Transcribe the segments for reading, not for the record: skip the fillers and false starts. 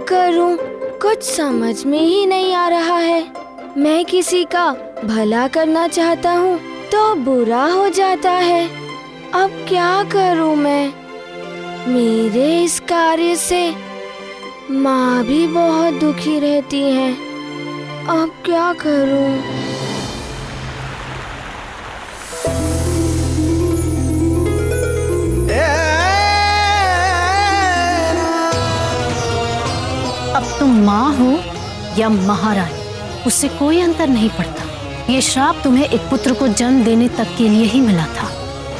करूं? कुछ समझ में ही नहीं आ रहा है। मैं किसी का भला करना चाहता हूँ तो बुरा हो जाता है। अब क्या करूं मैं? मेरे इस कार्य से माँ भी बहुत दुखी रहती है। अब क्या करूं? अब तुम माँ हो या महारानी, उससे कोई अंतर नहीं पड़ता। ये श्राप तुम्हें एक पुत्र को जन्म देने तक के लिए ही मिला था।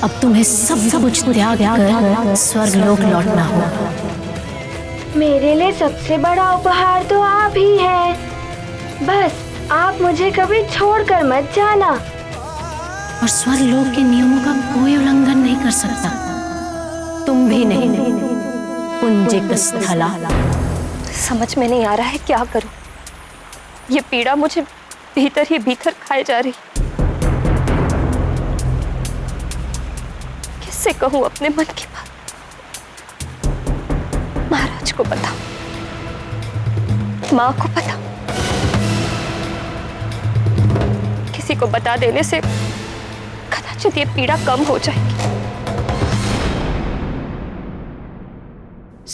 अब तुम्हें सब कुछ त्याग कर स्वर्ग लोक लौटना होगा। मेरे लिए सबसे बड़ा उपहार तो आप ही हैं। बस आप मुझे कभी छोड़कर मत जाना। और स्वर्ग लोक के नियमों का कोई उल्लंघन नहीं कर सकता। तुम भी नहीं। पुंजिक स्थला। समझ में नहीं आ रहा है क्या करूं। ये पीड़ा मुझे भीतर ही भीतर खाए जा रही। किससे कहूं अपने मन की बात? महाराज को पता, माँ को पता। किसी को बता देने से कदाचित ये पीड़ा कम हो जाएगी।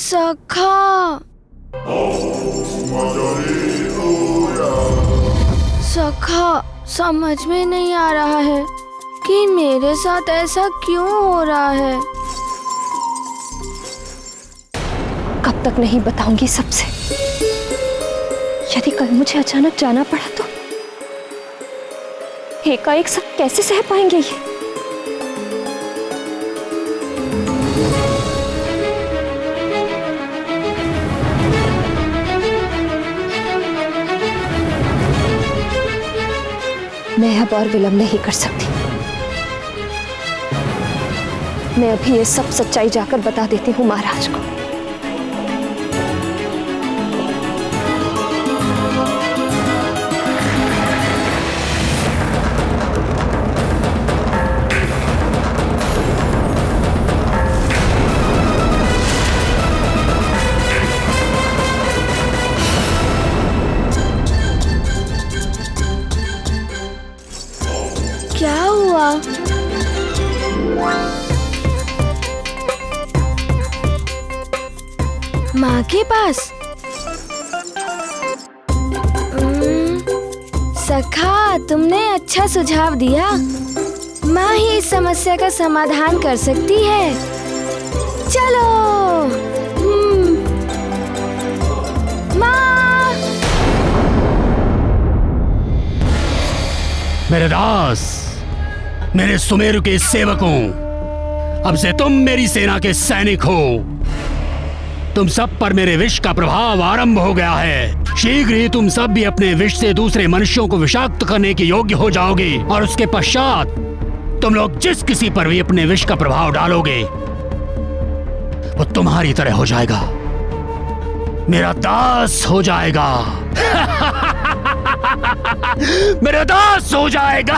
सखा, सखा, समझ में नहीं आ रहा है कि मेरे साथ ऐसा क्यों हो रहा है। कब तक नहीं बताऊंगी सबसे। यदि कल मुझे अचानक जाना पड़ा तो एकाएक सब कैसे सह पाएंगे ये? मैं अब और विलंब नहीं कर सकती। मैं अभी ये सब सच्चाई जाकर बता देती हूँ महाराज को। क्या हुआ? माँ के पास? सखा, तुमने अच्छा सुझाव दिया। माँ ही इस समस्या का समाधान कर सकती है। चलो। माँ! मेरे दास, मेरे सुमेरु के सेवकों, अब से तुम मेरी सेना के सैनिक हो। तुम सब पर मेरे विष का प्रभाव आरंभ हो गया है। शीघ्र ही तुम सब भी अपने विष से दूसरे मनुष्यों को विषाक्त करने के योग्य हो जाओगे और उसके पश्चात तुम लोग जिस किसी पर भी अपने विष का प्रभाव डालोगे वो तुम्हारी तरह हो जाएगा, मेरा दास हो जाएगा। मेरा दास हो जाएगा।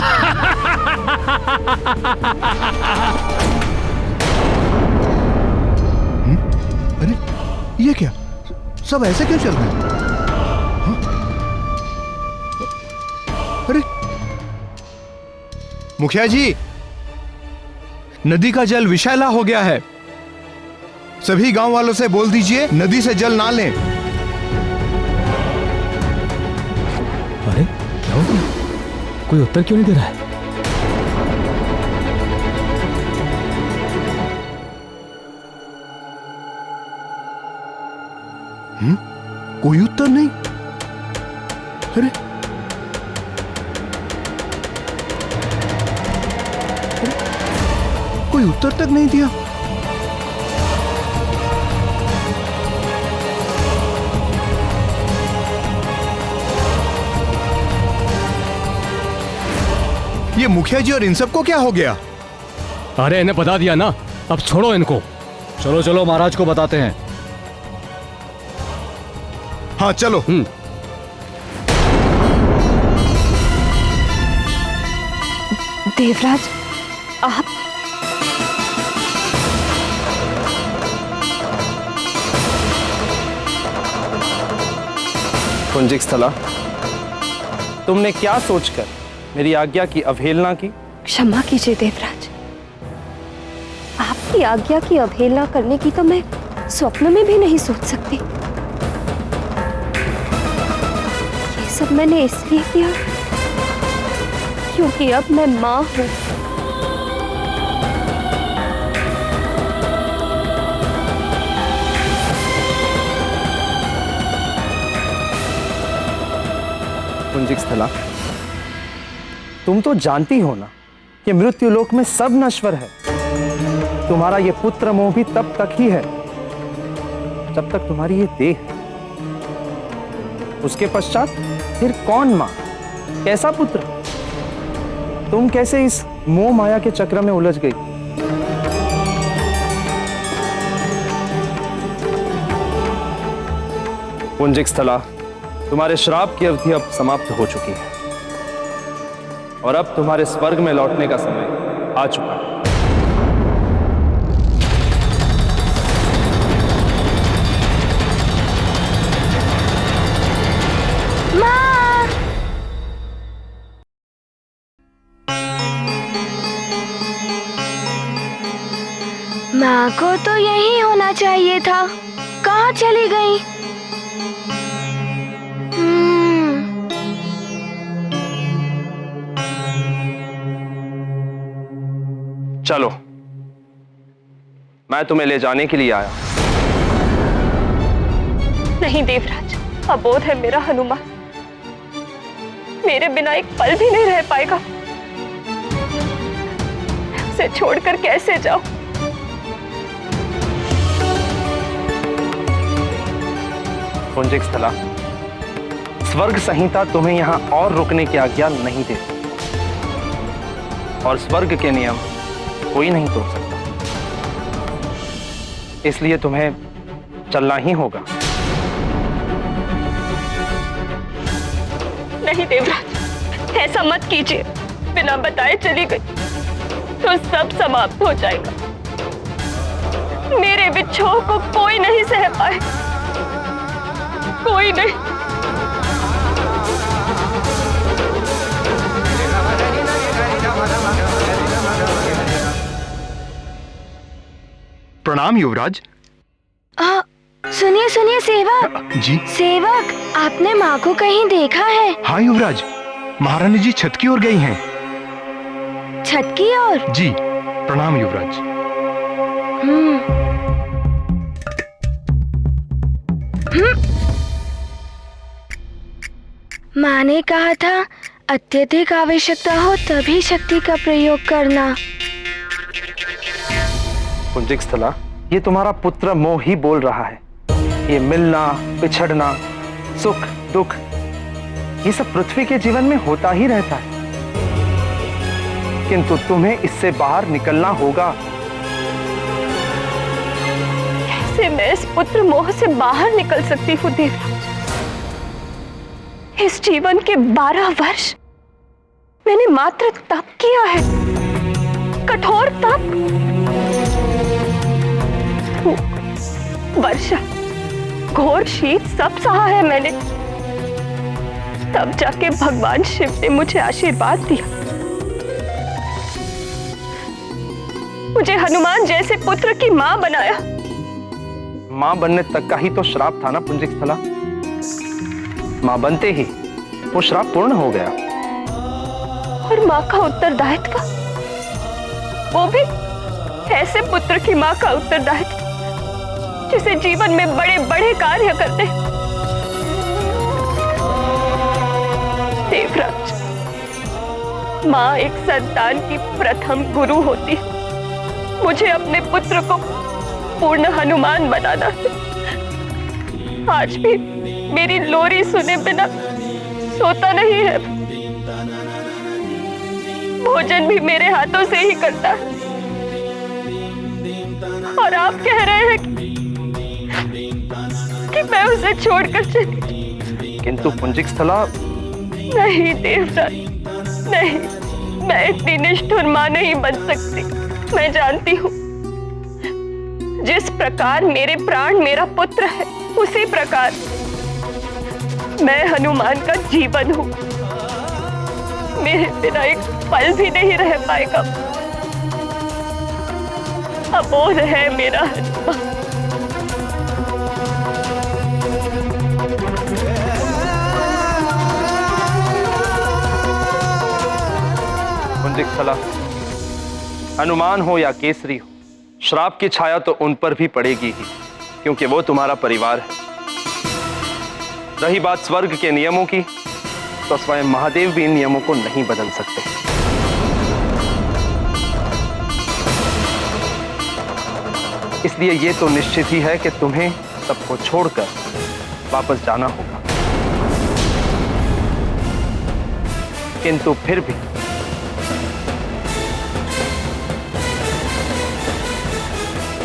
अरे ये क्या? सब ऐसे क्यों चल रहे हैं? हाँ? अरे मुखिया जी, नदी का जल विषैला हो गया है। सभी गांव वालों से बोल दीजिए नदी से जल ना लें। अरे क्या हो गया? कोई उत्तर क्यों नहीं दे रहा है? कोई उत्तर नहीं। अरे कोई उत्तर तक नहीं दिया। ये मुखिया जी और इन सबको क्या हो गया? अरे इन्हें बता दिया ना, अब छोड़ो इनको। चलो चलो महाराज को बताते हैं। हाँ चलो। देवराज, आप पुंजिक स्थला, तुमने क्या सोचकर मेरी आज्ञा की अवहेलना की? क्षमा कीजिए देवराज, आपकी आज्ञा की अवहेलना करने की तो मैं स्वप्न में भी नहीं सोच सकती। ये सब मैंने इसलिए किया क्योंकि अब मैं मां हूं। पुंजिक स्थला, तुम तो जानती हो ना कि मृत्युलोक में सब नश्वर है। तुम्हारा ये पुत्र मोह भी तब तक ही है जब तक तुम्हारी ये देह है। उसके पश्चात फिर कौन मां, कैसा पुत्र? तुम कैसे इस मोह माया के चक्र में उलझ गई? पुंजिक स्थला, तुम्हारे श्राप की अवधि अब समाप्त हो चुकी है और अब तुम्हारे स्वर्ग में लौटने का समय आ चुका है। माँ को तो यही होना चाहिए था, कहाँ चली गई? चलो, मैं तुम्हें ले जाने के लिए आया। नहीं देवराज, अबोध है मेरा हनुमान, मेरे बिना एक पल भी नहीं रह पाएगा। उसे छोड़कर कैसे जाऊं? पुंजिक स्थला, स्वर्ग संहिता तुम्हें यहां और रुकने की आज्ञा नहीं देती और स्वर्ग के नियम कोई नहीं तोड़ सकता, इसलिए तुम्हें चलना ही होगा। नहीं देवराज, ऐसा मत कीजिए। बिना बताए चली गई तो सब समाप्त हो जाएगा। मेरे विच्छोह को कोई नहीं सह पाए, कोई नहीं। प्रणाम युवराज। सुनिए सुनिए सेवक। जी सेवक, आपने माँ को कहीं देखा है? हाँ युवराज, महारानी जी छत की ओर गई हैं। छत की ओर? जी, प्रणाम युवराज। माँ ने कहा था अत्यधिक आवश्यकता हो तभी शक्ति का प्रयोग करना। पुंजिक स्थला, ये तुम्हारा पुत्र मोह ही बोल रहा है। ये मिलना, पिछड़ना, सुख दुख, ये सब पृथ्वी के जीवन में होता ही रहता है, किंतु तुम्हें इससे बाहर निकलना होगा। कैसे मैं इस पुत्र मोह से बाहर निकल सकती हूँ देवराज? इस जीवन के 12 वर्ष मैंने मात्र तप किया है, कठोर तप। वर्षा, घोर शीत सब सहा है मैंने, तब जाके भगवान शिव ने मुझे आशीर्वाद दिया। मुझे हनुमान जैसे पुत्र की मां बनाया। मां बनने तक का ही तो श्राप था ना पुंजिक स्थला। मां बनते ही वो श्राप पूर्ण हो गया। और मां का उत्तरदायित्व, वो भी ऐसे पुत्र की मां का उत्तरदायित्व जिसे जीवन में बड़े बड़े कार्य करते। देवराज, मां एक संतान की प्रथम गुरु होती है। मुझे अपने पुत्र को पूर्ण हनुमान बनाना है। आज भी मेरी लोरी सुने बिना सोता नहीं है, भोजन भी मेरे हाथों से ही करता है। और आप कह रहे हैं कि मैं उसे छोड़कर चली। किंतु पुंजिक स्थला, नहीं देवराज, नहीं, मैं इतनी निष्ठुर मां नहीं बन सकती। मैं जानती हूँ जिस प्रकार मेरे प्राण मेरा पुत्र है, उसी प्रकार मैं हनुमान का जीवन हूँ, मेरे बिना एक पल भी नहीं रह पाएगा। अबोध है मेरा हनुमान। पुंजिक स्थला, हनुमान हो या केसरी हो, श्राप की छाया तो उन पर भी पड़ेगी ही, क्योंकि वो तुम्हारा परिवार है। रही बात स्वर्ग के नियमों की, तो स्वयं महादेव भी इन नियमों को नहीं बदल सकते। इसलिए ये तो निश्चित ही है कि तुम्हें सबको छोड़कर वापस जाना होगा। किंतु फिर भी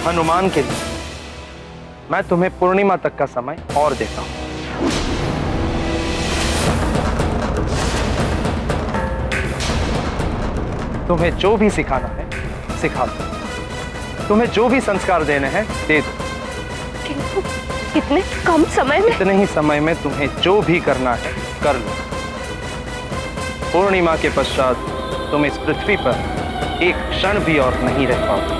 हनुमान के लिए मैं तुम्हें पूर्णिमा तक का समय और देता हूं। तुम्हें जो भी सिखाना है सिखा दो, तुम्हें जो भी संस्कार देने हैं दे दो। किंतु इतने कम समय में? इतने ही समय में तुम्हें जो भी करना है कर लो। पूर्णिमा के पश्चात तुम इस पृथ्वी पर एक क्षण भी और नहीं रह पाओगे।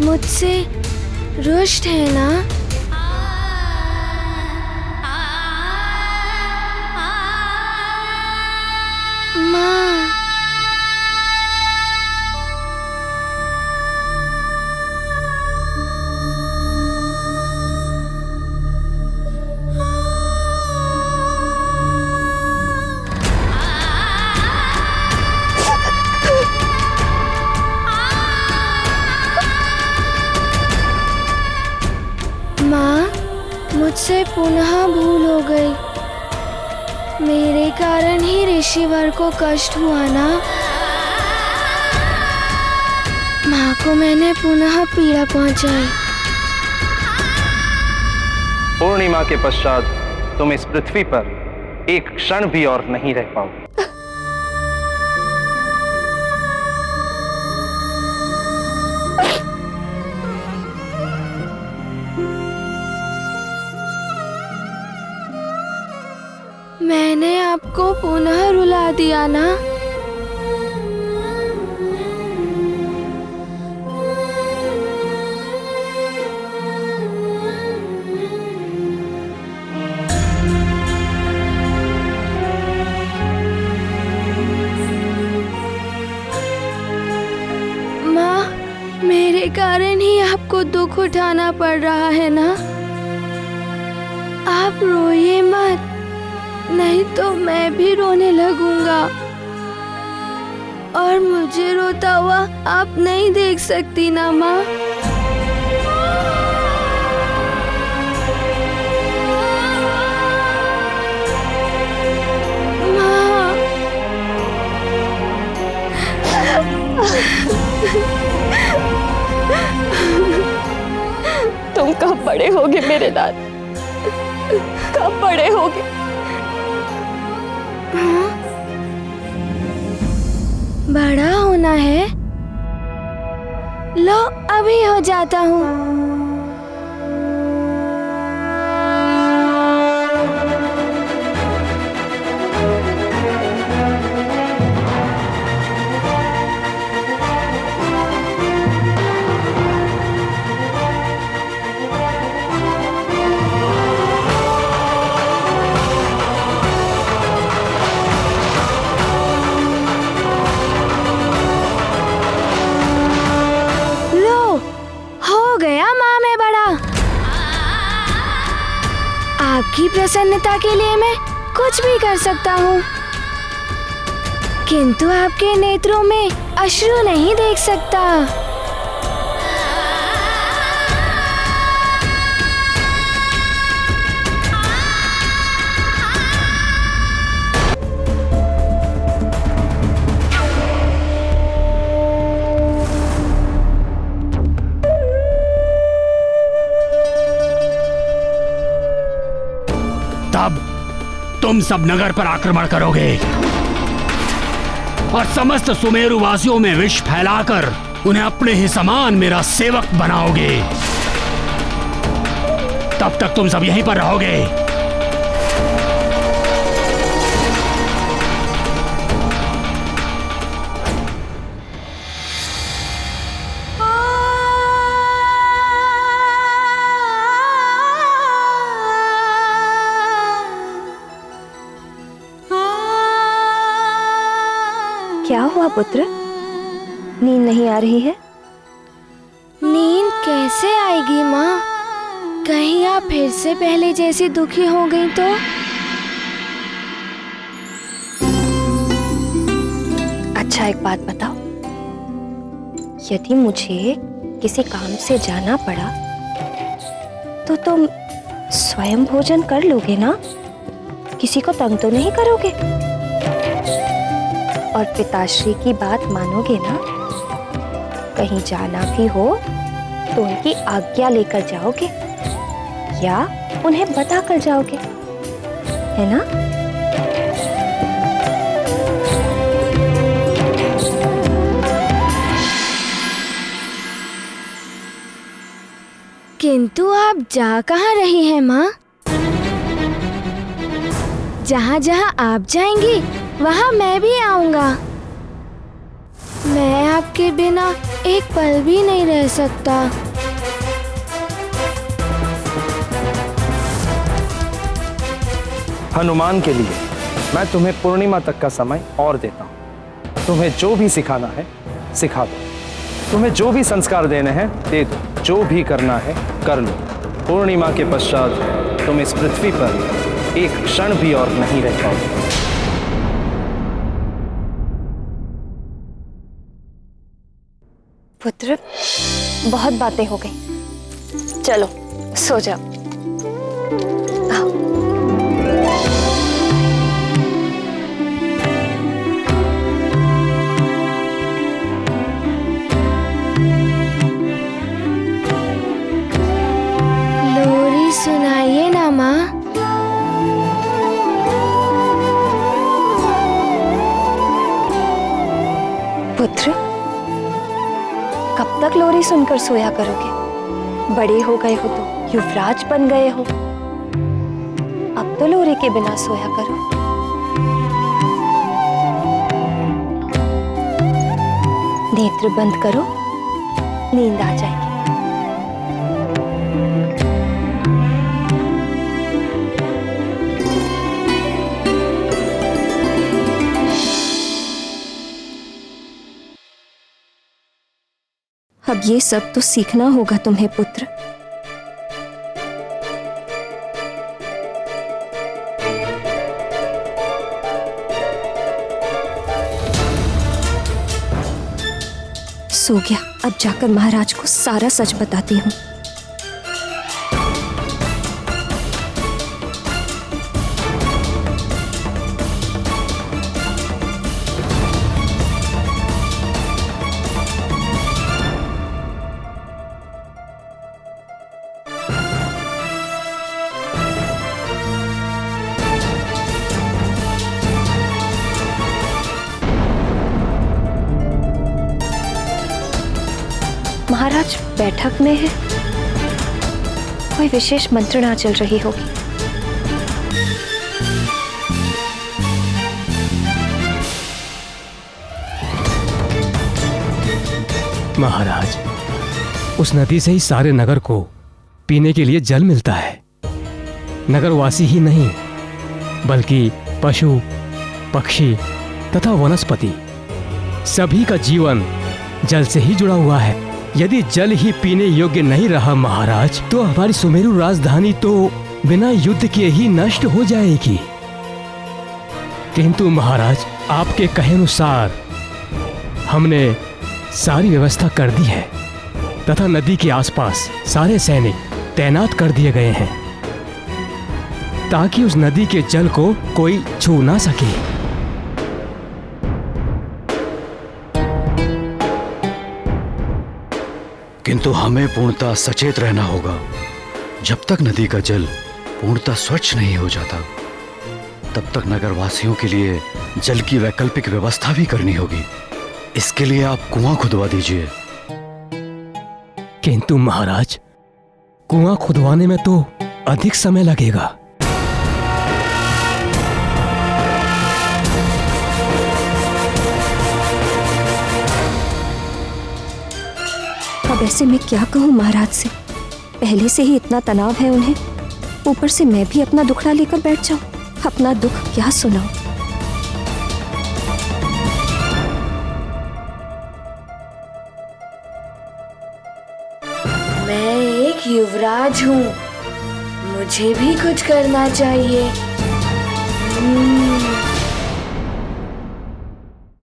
मुझसे रुष्ट है ना? माँ, मुझसे पुनः भूल हो गई। मेरे कारण ही ऋषिवर को कष्ट हुआ ना? माँ को मैंने पुनः पीड़ा पहुंचाई। पूर्णिमा के पश्चात तुम इस पृथ्वी पर एक क्षण भी और नहीं रह पाओगे। मैंने आपको पुनः रुला दिया ना? माँ, मेरे कारण ही आपको दुख उठाना पड़ रहा है ना? आप रोइए मत, नहीं तो मैं भी रोने लगूंगा और मुझे रोता हुआ आप नहीं देख सकती ना माँ? माँ, तुम कब बड़े होगे मेरे लाल? कब बड़े होगे? बड़ा होना है? लो अभी हो जाता हूँ। आपकी प्रसन्नता के लिए मैं कुछ भी कर सकता हूँ, किंतु आपके नेत्रों में अश्रु नहीं देख सकता। तब तुम सब नगर पर आक्रमण करोगे और समस्त सुमेरु वासियों में विष फैलाकर उन्हें अपने ही समान मेरा सेवक बनाओगे। तब तक तुम सब यहीं पर रहोगे। क्या हुआ पुत्र? नींद नहीं आ रही है? नींद कैसे आएगी माँ? कहीं आप फिर से पहले जैसी दुखी हो गई तो? अच्छा एक बात बताओ, यदि मुझे किसी काम से जाना पड़ा तो तुम स्वयं भोजन कर लोगे ना? किसी को तंग तो नहीं करोगे? और पिताश्री की बात मानोगे ना? कहीं जाना भी हो तो उनकी आज्ञा लेकर जाओगे या उन्हें बता कर जाओगे, है ना? किंतु आप जा कहाँ रही हैं माँ? जहाँ जहाँ आप जाएंगी वहाँ मैं भी आऊंगा। मैं आपके बिना एक पल भी नहीं रह सकता। हनुमान के लिए मैं तुम्हें पूर्णिमा तक का समय और देता हूँ। तुम्हें जो भी सिखाना है सिखा दो, तुम्हें जो भी संस्कार देने हैं दे दो, जो भी करना है कर लो। पूर्णिमा के पश्चात तुम इस पृथ्वी पर एक क्षण भी और नहीं रह पाओगे। पुत्र, बहुत बातें हो गई, चलो सो जाओ। आओ। लोरी सुनाइए ना माँ। पुत्र, कब तक लोरी सुनकर सोया करोगे? बड़े हो गए हो तो युवराज बन गए हो, अब तो लोरी के बिना सोया करो। नेत्र बंद करो, नींद आ जाएगी। अब ये सब तो सीखना होगा तुम्हें पुत्र। सो गया, अब जाकर महाराज को सारा सच बताती हूँ। महाराज बैठक में है। कोई विशेष मंत्रणा चल रही होगी। महाराज, उस नदी से ही सारे नगर को पीने के लिए जल मिलता है। नगरवासी ही नहीं बल्कि पशु, पक्षी तथा वनस्पति सभी का जीवन जल से ही जुड़ा हुआ है। यदि जल ही पीने योग्य नहीं रहा महाराज, तो हमारी सुमेरु राजधानी तो बिना युद्ध के ही नष्ट हो जाएगी। किंतु महाराज, आपके कहे अनुसार हमने सारी व्यवस्था कर दी है तथा नदी के आसपास सारे सैनिक तैनात कर दिए गए हैं ताकि उस नदी के जल को कोई छू ना सके। किंतु हमें पूर्णतः सचेत रहना होगा। जब तक नदी का जल पूर्णतः स्वच्छ नहीं हो जाता, तब तक नगरवासियों के लिए जल की वैकल्पिक व्यवस्था भी करनी होगी। इसके लिए आप कुआं खुदवा दीजिए। किंतु महाराज, कुआं खुदवाने में तो अधिक समय लगेगा। अब ऐसे मैं क्या कहूँ महाराज से? पहले से ही इतना तनाव है उन्हें, ऊपर से मैं भी अपना दुखड़ा लेकर बैठ जाऊं। अपना दुख क्या सुनाऊं? मैं एक युवराज हूँ, मुझे भी कुछ करना चाहिए।